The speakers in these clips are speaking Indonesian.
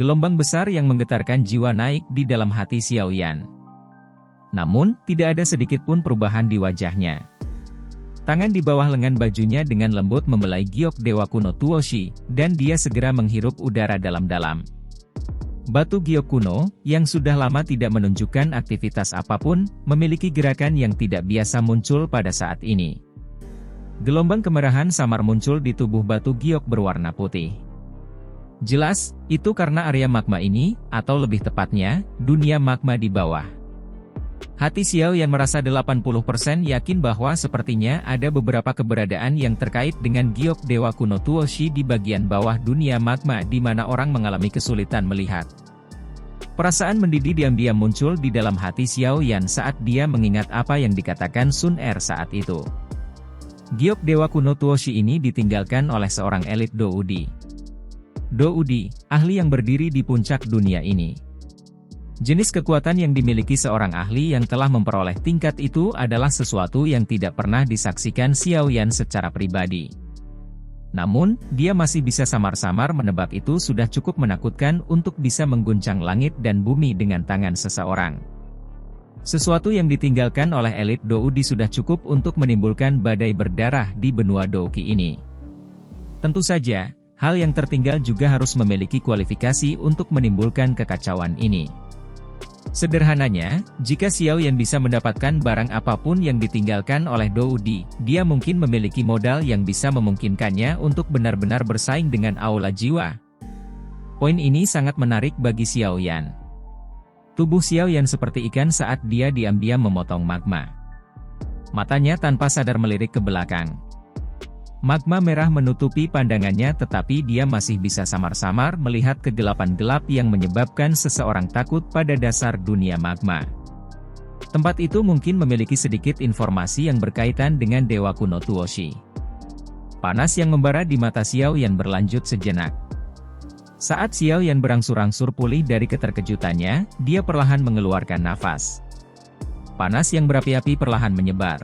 Gelombang besar yang menggetarkan jiwa naik di dalam hati Xiao Yan. Namun, tidak ada sedikit pun perubahan di wajahnya. Tangan di bawah lengan bajunya dengan lembut membelai giok dewa kuno Tuoshi, dan dia segera menghirup udara dalam-dalam. Batu giok kuno, yang sudah lama tidak menunjukkan aktivitas apapun, memiliki gerakan yang tidak biasa muncul pada saat ini. Gelombang kemerahan samar muncul di tubuh batu giok berwarna putih. Jelas, itu karena area magma ini, atau lebih tepatnya, dunia magma di bawah. Hati Xiao Yan merasa 80% yakin bahwa sepertinya ada beberapa keberadaan yang terkait dengan giok dewa kuno Tuoshi di bagian bawah dunia magma di mana orang mengalami kesulitan melihat. Perasaan mendidih diam-diam muncul di dalam hati Xiao Yan saat dia mengingat apa yang dikatakan Sun Er saat itu. Giok dewa kuno Tuoshi ini ditinggalkan oleh seorang elit Doudi. Doudi, ahli yang berdiri di puncak dunia ini. Jenis kekuatan yang dimiliki seorang ahli yang telah memperoleh tingkat itu adalah sesuatu yang tidak pernah disaksikan Xiao Yan secara pribadi. Namun, dia masih bisa samar-samar menebak itu sudah cukup menakutkan untuk bisa mengguncang langit dan bumi dengan tangan seseorang. Sesuatu yang ditinggalkan oleh elit Doudi sudah cukup untuk menimbulkan badai berdarah di benua Douki ini. Tentu saja, hal yang tertinggal juga harus memiliki kualifikasi untuk menimbulkan kekacauan ini. Sederhananya, jika Xiao Yan bisa mendapatkan barang apapun yang ditinggalkan oleh Doudi, dia mungkin memiliki modal yang bisa memungkinkannya untuk benar-benar bersaing dengan aula jiwa. Poin ini sangat menarik bagi Xiao Yan. Tubuh Xiao Yan seperti ikan saat dia diam-diam memotong magma. Matanya tanpa sadar melirik ke belakang. Magma merah menutupi pandangannya tetapi dia masih bisa samar-samar melihat kegelapan gelap yang menyebabkan seseorang takut pada dasar dunia magma. Tempat itu mungkin memiliki sedikit informasi yang berkaitan dengan dewa kuno Tuoshi. Panas yang membara di mata Xiao Yan berlanjut sejenak. Saat Xiao Yan berangsur-angsur pulih dari keterkejutannya, dia perlahan mengeluarkan nafas. Panas yang berapi-api perlahan menyebar.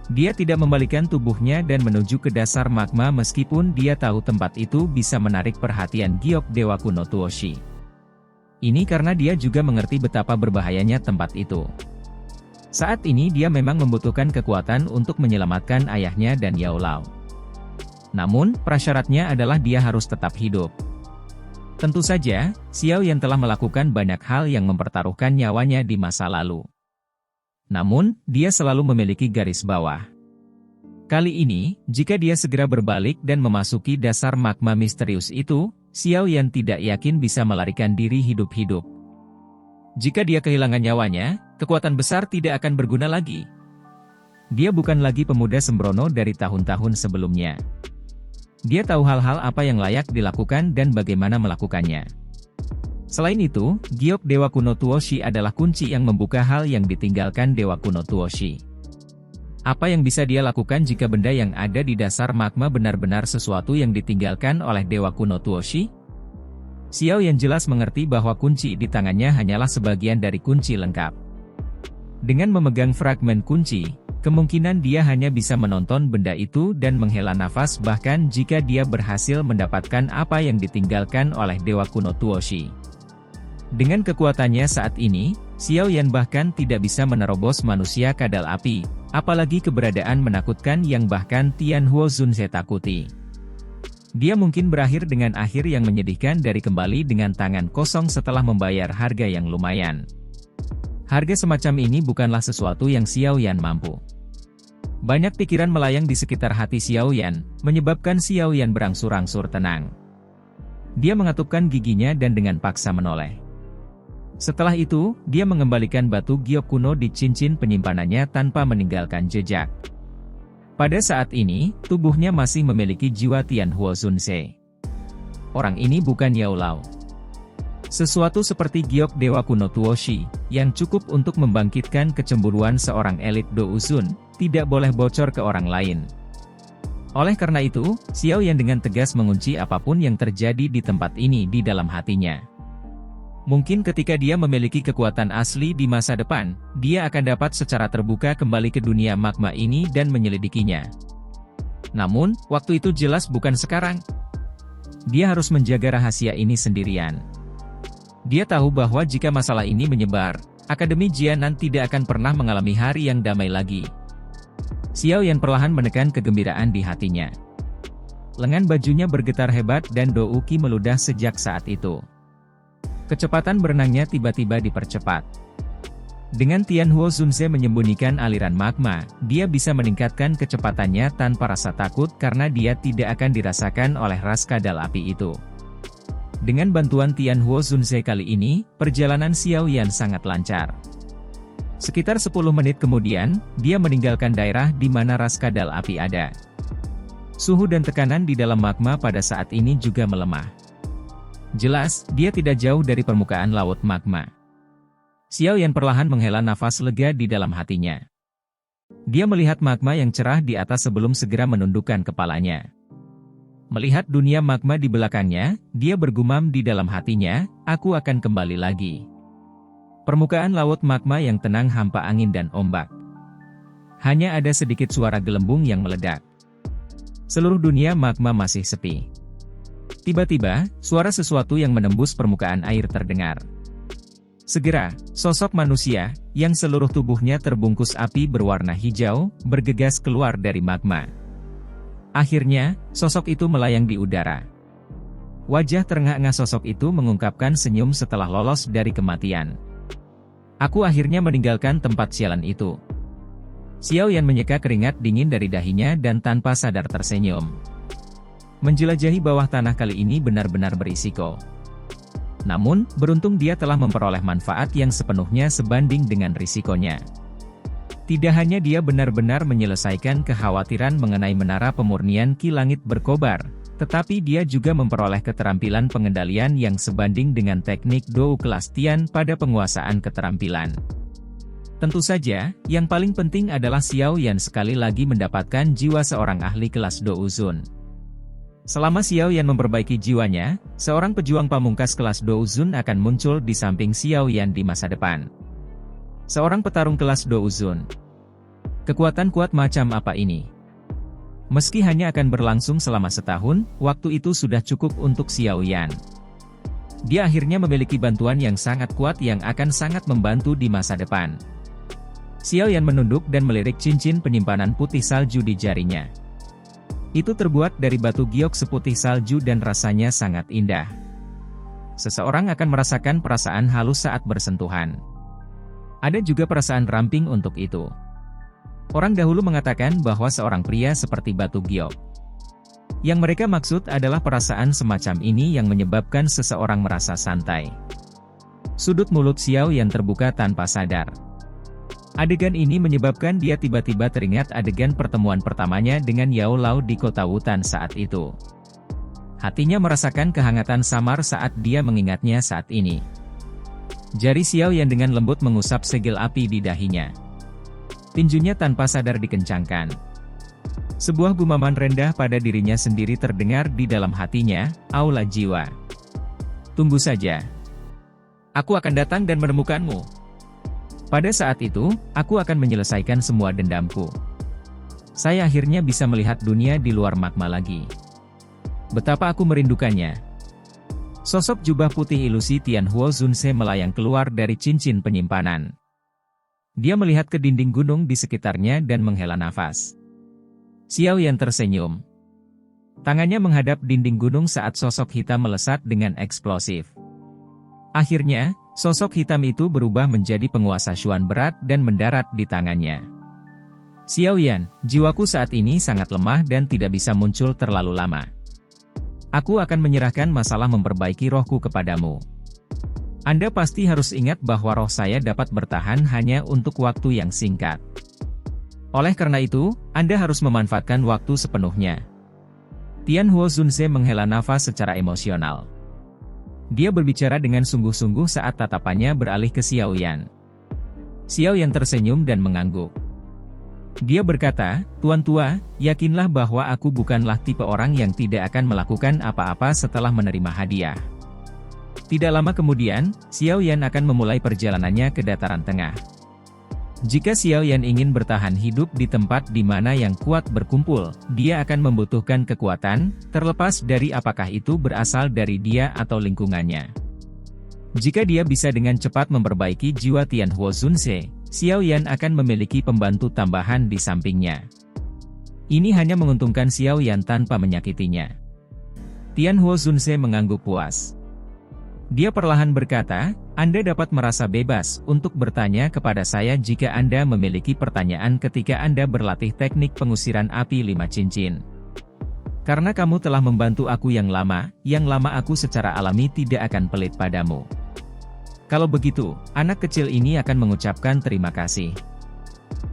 Dia tidak membalikkan tubuhnya dan menuju ke dasar magma meskipun dia tahu tempat itu bisa menarik perhatian giok dewa kuno Tuoshi. Ini karena dia juga mengerti betapa berbahayanya tempat itu. Saat ini dia memang membutuhkan kekuatan untuk menyelamatkan ayahnya dan Yao Lao. Namun, prasyaratnya adalah dia harus tetap hidup. Tentu saja, Xiao Yan telah melakukan banyak hal yang mempertaruhkan nyawanya di masa lalu. Namun, dia selalu memiliki garis bawah. Kali ini, jika dia segera berbalik dan memasuki dasar magma misterius itu, Xiao Yan tidak yakin bisa melarikan diri hidup-hidup. Jika dia kehilangan nyawanya, kekuatan besar tidak akan berguna lagi. Dia bukan lagi pemuda sembrono dari tahun-tahun sebelumnya. Dia tahu hal-hal apa yang layak dilakukan dan bagaimana melakukannya. Selain itu, giok dewa kuno Tuoshi adalah kunci yang membuka hal yang ditinggalkan dewa kuno Tuoshi. Apa yang bisa dia lakukan jika benda yang ada di dasar magma benar-benar sesuatu yang ditinggalkan oleh dewa kuno Tuoshi? Xiao Yan jelas mengerti bahwa kunci di tangannya hanyalah sebagian dari kunci lengkap. Dengan memegang fragmen kunci, kemungkinan dia hanya bisa menonton benda itu dan menghela nafas bahkan jika dia berhasil mendapatkan apa yang ditinggalkan oleh dewa kuno Tuoshi. Dengan kekuatannya saat ini, Xiao Yan bahkan tidak bisa menerobos manusia kadal api, apalagi keberadaan menakutkan yang bahkan Tian Huo Zunze takuti. Dia mungkin berakhir dengan akhir yang menyedihkan dari kembali dengan tangan kosong setelah membayar harga yang lumayan. Harga semacam ini bukanlah sesuatu yang Xiao Yan mampu. Banyak pikiran melayang di sekitar hati Xiao Yan, menyebabkan Xiao Yan berangsur-angsur tenang. Dia mengatupkan giginya dan dengan paksa menoleh. Setelah itu, dia mengembalikan batu giok kuno di cincin penyimpanannya tanpa meninggalkan jejak. Pada saat ini, tubuhnya masih memiliki jiwa Tian Huo Zunze. Orang ini bukan Yao Lao. Sesuatu seperti giok dewa kuno Tuoshi, yang cukup untuk membangkitkan kecemburuan seorang elit Douzun, tidak boleh bocor ke orang lain. Oleh karena itu, Xiao Yan dengan tegas mengunci apapun yang terjadi di tempat ini di dalam hatinya. Mungkin ketika dia memiliki kekuatan asli di masa depan, dia akan dapat secara terbuka kembali ke dunia magma ini dan menyelidikinya. Namun, waktu itu jelas bukan sekarang. dia harus menjaga rahasia ini sendirian. Dia tahu bahwa jika masalah ini menyebar, Akademi Jianan tidak akan pernah mengalami hari yang damai lagi. Xiao Yan perlahan menekan kegembiraan di hatinya. Lengan bajunya bergetar hebat dan Do Uqi meludah sejak saat itu. Kecepatan berenangnya tiba-tiba dipercepat. Dengan Tianhuo Zunze menyembunyikan aliran magma, dia bisa meningkatkan kecepatannya tanpa rasa takut karena dia tidak akan dirasakan oleh ras kadal api itu. Dengan bantuan Tianhuo Zunze kali ini, perjalanan Xiao Yan sangat lancar. Sekitar 10 menit kemudian, dia meninggalkan daerah di mana ras kadal api ada. Suhu dan tekanan di dalam magma pada saat ini juga melemah. Jelas, dia tidak jauh dari permukaan laut magma. Xiao Yan perlahan menghela nafas lega di dalam hatinya. Dia melihat magma yang cerah di atas sebelum segera menundukkan kepalanya. Melihat dunia magma di belakangnya, dia bergumam di dalam hatinya, aku akan kembali lagi. Permukaan laut magma yang tenang hampa angin dan ombak. Hanya ada sedikit suara gelembung yang meledak. Seluruh dunia magma masih sepi. Tiba-tiba, suara sesuatu yang menembus permukaan air terdengar. Segera, sosok manusia, yang seluruh tubuhnya terbungkus api berwarna hijau, bergegas keluar dari magma. Akhirnya, sosok itu melayang di udara. Wajah terengah-engah sosok itu mengungkapkan senyum setelah lolos dari kematian. Aku akhirnya meninggalkan tempat sialan itu. Xiao Yan menyeka keringat dingin dari dahinya dan tanpa sadar tersenyum. Menjelajahi bawah tanah kali ini benar-benar berisiko. Namun, beruntung dia telah memperoleh manfaat yang sepenuhnya sebanding dengan risikonya. Tidak hanya dia benar-benar menyelesaikan kekhawatiran mengenai menara pemurnian Ki Langit berkobar, tetapi dia juga memperoleh keterampilan pengendalian yang sebanding dengan teknik Dou kelas Tian pada penguasaan keterampilan. Tentu saja, yang paling penting adalah Xiao Yan sekali lagi mendapatkan jiwa seorang ahli kelas Dou Zun. Selama Xiao Yan memperbaiki jiwanya, seorang pejuang pamungkas kelas Dou Zun akan muncul di samping Xiao Yan di masa depan. Seorang petarung kelas Dou Zun. Kekuatan kuat macam apa ini? Meski hanya akan berlangsung selama setahun, waktu itu sudah cukup untuk Xiao Yan. Dia akhirnya memiliki bantuan yang sangat kuat yang akan sangat membantu di masa depan. Xiao Yan menunduk dan melirik cincin penyimpanan putih salju di jarinya. Itu terbuat dari batu giok seputih salju dan rasanya sangat indah. Seseorang akan merasakan perasaan halus saat bersentuhan. Ada juga perasaan ramping untuk itu. Orang dahulu mengatakan bahwa seorang pria seperti batu giok. Yang mereka maksud adalah perasaan semacam ini yang menyebabkan seseorang merasa santai. Sudut mulut Xiao Yan terbuka tanpa sadar. Adegan ini menyebabkan dia tiba-tiba teringat adegan pertemuan pertamanya dengan Yao Lao di kota Wutan saat itu. Hatinya merasakan kehangatan samar saat dia mengingatnya saat ini. Jari Xiao Yan dengan lembut mengusap segel api di dahinya. Tinjunya tanpa sadar dikencangkan. Sebuah gumaman rendah pada dirinya sendiri terdengar di dalam hatinya, aula jiwa. Tunggu saja. Aku akan datang dan menemukanmu. Pada saat itu, aku akan menyelesaikan semua dendamku. Saya akhirnya bisa melihat dunia di luar magma lagi. Betapa aku merindukannya. Sosok jubah putih ilusi Tianhuo Zunze melayang keluar dari cincin penyimpanan. Dia melihat ke dinding gunung di sekitarnya dan menghela nafas. Xiao Yan tersenyum. Tangannya menghadap dinding gunung saat sosok hitam melesat dengan eksplosif. Akhirnya, sosok hitam itu berubah menjadi penguasa Xuan berat dan mendarat di tangannya. Xiao Yan, jiwaku saat ini sangat lemah dan tidak bisa muncul terlalu lama. Aku akan menyerahkan masalah memperbaiki rohku kepadamu. Anda pasti harus ingat bahwa roh saya dapat bertahan hanya untuk waktu yang singkat. Oleh karena itu, Anda harus memanfaatkan waktu sepenuhnya. Tianhuo Zunze menghela nafas secara emosional. Dia berbicara dengan sungguh-sungguh saat tatapannya beralih ke Xiao Yan. Xiao Yan tersenyum dan mengangguk. Dia berkata, Tuan Tua, yakinlah bahwa aku bukanlah tipe orang yang tidak akan melakukan apa-apa setelah menerima hadiah. Tidak lama kemudian, Xiao Yan akan memulai perjalanannya ke dataran tengah. Jika Xiao Yan ingin bertahan hidup di tempat di mana yang kuat berkumpul, dia akan membutuhkan kekuatan, terlepas dari apakah itu berasal dari dia atau lingkungannya. Jika dia bisa dengan cepat memperbaiki jiwa Tianhuo Zunze, Xiao Yan akan memiliki pembantu tambahan di sampingnya. Ini hanya menguntungkan Xiao Yan tanpa menyakitinya. Tianhuo Zunze mengangguk puas. Dia perlahan berkata, Anda dapat merasa bebas untuk bertanya kepada saya jika Anda memiliki pertanyaan ketika Anda berlatih teknik pengusiran api 5 cincin. Karena kamu telah membantu aku yang lama aku secara alami tidak akan pelit padamu. Kalau begitu, anak kecil ini akan mengucapkan terima kasih.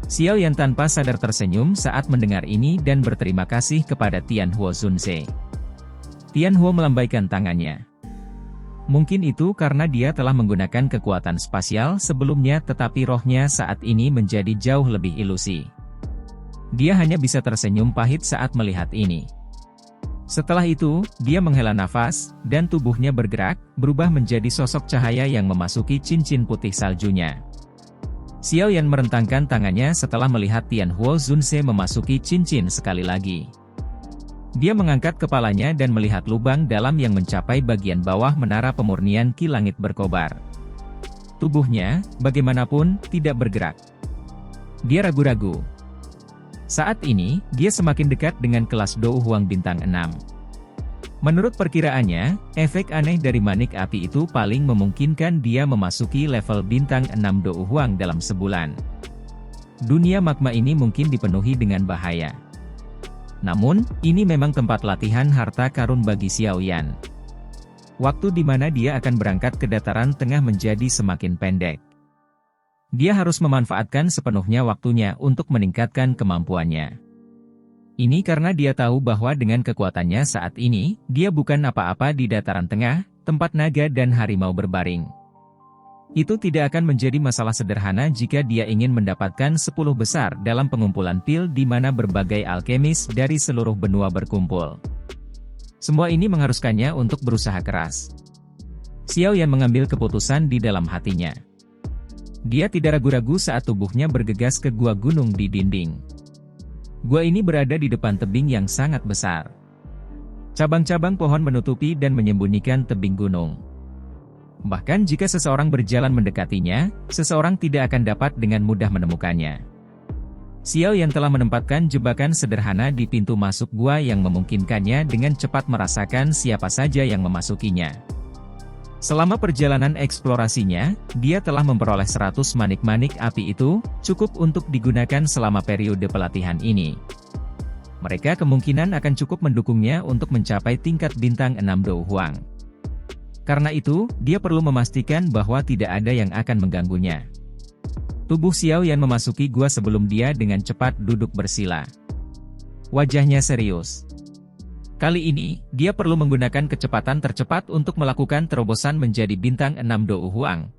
Xiao Yan tanpa sadar tersenyum saat mendengar ini dan berterima kasih kepada Tianhuo Zunze. Tianhuo melambaikan tangannya. Mungkin itu karena dia telah menggunakan kekuatan spasial sebelumnya tetapi rohnya saat ini menjadi jauh lebih ilusi. Dia hanya bisa tersenyum pahit saat melihat ini. Setelah itu, dia menghela nafas, dan tubuhnya bergerak, berubah menjadi sosok cahaya yang memasuki cincin putih saljunya. Xiao Yan merentangkan tangannya setelah melihat Tianhuo Zunze memasuki cincin sekali lagi. Dia mengangkat kepalanya dan melihat lubang dalam yang mencapai bagian bawah menara pemurnian Ki Langit berkobar. Tubuhnya, bagaimanapun, tidak bergerak. Dia ragu-ragu. Saat ini, dia semakin dekat dengan kelas Dou Huang bintang 6. Menurut perkiraannya, efek aneh dari manik api itu paling memungkinkan dia memasuki level bintang 6 Dou Huang dalam sebulan. Dunia magma ini mungkin dipenuhi dengan bahaya. Namun, ini memang tempat latihan harta karun bagi Xiao Yan. Waktu di mana dia akan berangkat ke dataran tengah menjadi semakin pendek. Dia harus memanfaatkan sepenuhnya waktunya untuk meningkatkan kemampuannya. Ini karena dia tahu bahwa dengan kekuatannya saat ini, dia bukan apa-apa di dataran tengah, tempat naga dan harimau berbaring. Itu tidak akan menjadi masalah sederhana jika dia ingin mendapatkan 10 besar dalam pengumpulan pil di mana berbagai alkemis dari seluruh benua berkumpul. Semua ini mengharuskannya untuk berusaha keras. Xiao Yan mengambil keputusan di dalam hatinya. Dia tidak ragu-ragu saat tubuhnya bergegas ke gua gunung di dinding. Gua ini berada di depan tebing yang sangat besar. Cabang-cabang pohon menutupi dan menyembunyikan tebing gunung. Bahkan jika seseorang berjalan mendekatinya, seseorang tidak akan dapat dengan mudah menemukannya. Xiao Yan telah menempatkan jebakan sederhana di pintu masuk gua yang memungkinkannya dengan cepat merasakan siapa saja yang memasukinya. Selama perjalanan eksplorasinya, dia telah memperoleh 100 manik-manik api itu, cukup untuk digunakan selama periode pelatihan ini. Mereka kemungkinan akan cukup mendukungnya untuk mencapai tingkat bintang 6 Dou Huang. Karena itu, dia perlu memastikan bahwa tidak ada yang akan mengganggunya. Tubuh Xiao Yan memasuki gua sebelum dia dengan cepat duduk bersila. Wajahnya serius. Kali ini, dia perlu menggunakan kecepatan tercepat untuk melakukan terobosan menjadi bintang 6 Dou Huang,